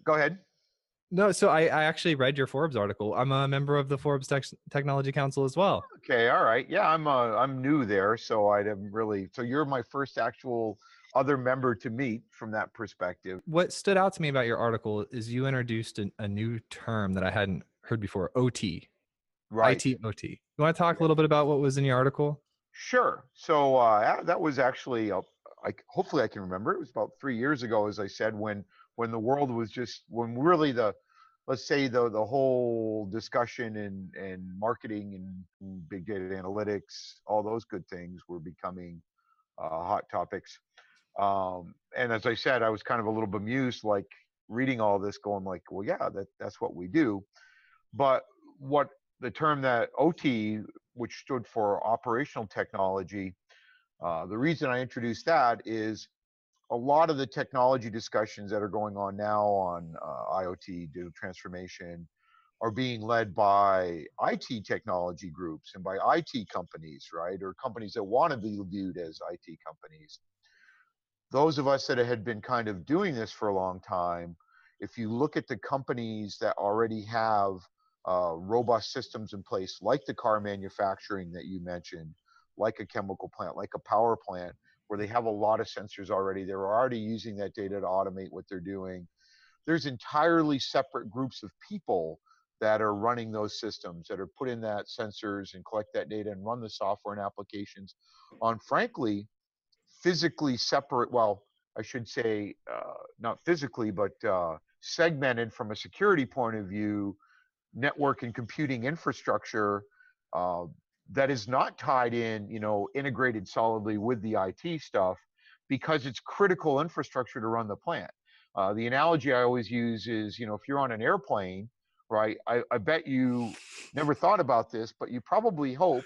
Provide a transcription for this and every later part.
Go ahead. No, so I actually read your Forbes article. I'm a member of the Forbes Technology Council as well. Okay, all right. Yeah, I'm new there, so I didn't really. So you're my first actual other member to meet from that perspective. What stood out to me about your article is you introduced a new term that I hadn't heard before, OT, Right. IT OT. You want to talk a Yeah. little bit about what was in your article? Sure. So that was actually, hopefully I can remember. It was about 3 years ago, as I said, when the world was just when really let's say the whole discussion and marketing and big data analytics, all those good things were becoming hot topics. And as I said, I was kind of a little bemused, like reading all this, going like, well, yeah, that's what we do. But what the term that OT, which stood for operational technology, the reason I introduced that is a lot of the technology discussions that are going on now on IoT, digital transformation, are being led by IT technology groups and by IT companies, right? Or companies that want to be viewed as IT companies. Those of us that had been kind of doing this for a long time, if you look at the companies that already have robust systems in place, like the car manufacturing that you mentioned, like a chemical plant, like a power plant, where they have a lot of sensors already, they're already using that data to automate what they're doing. There's entirely separate groups of people that are running those systems, that are put in that sensors and collect that data and run the software and applications on, frankly, physically separate, well, I should say, not physically, but segmented from a security point of view, network and computing infrastructure uh, that is not tied in, integrated solidly with the IT stuff, because it's critical infrastructure to run the plant. The analogy I always use is, if you're on an airplane, right, I bet you never thought about this, but you probably hope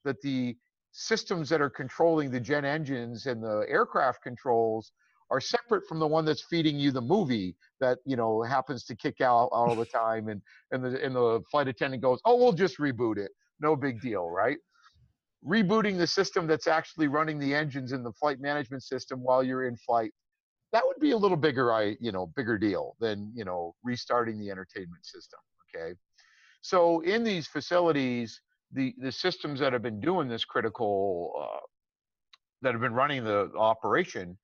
that the systems that are controlling the jet engines and the aircraft controls are separate from the one that's feeding you the movie that happens to kick out all the time, and the flight attendant goes, oh, we'll just reboot it, no big deal, right? Rebooting the system that's actually running the engines in the flight management system while you're in flight, that would be a little bigger deal than restarting the entertainment system. Okay, so in these facilities, the systems that have been doing this critical that have been running the operation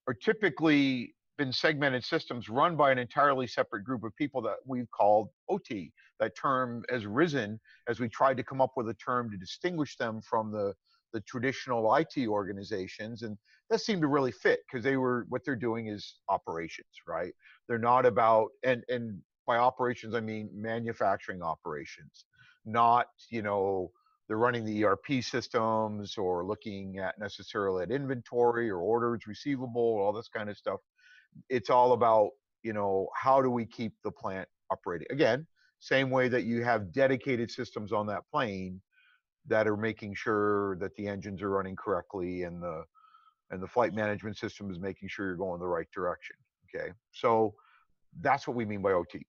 are typically been segmented systems run by an entirely separate group of people that we've called OT. That term has risen as we tried to come up with a term to distinguish them from the traditional IT organizations, and that seemed to really fit because what they're doing is operations, right? They're not about, and by operations I mean manufacturing operations, not they're running the ERP systems or looking at necessarily at inventory or orders receivable, all this kind of stuff. It's all about, how do we keep the plant operating? Again, same way that you have dedicated systems on that plane that are making sure that the engines are running correctly, and the flight management system is making sure you're going the right direction. Okay. So that's what we mean by OT.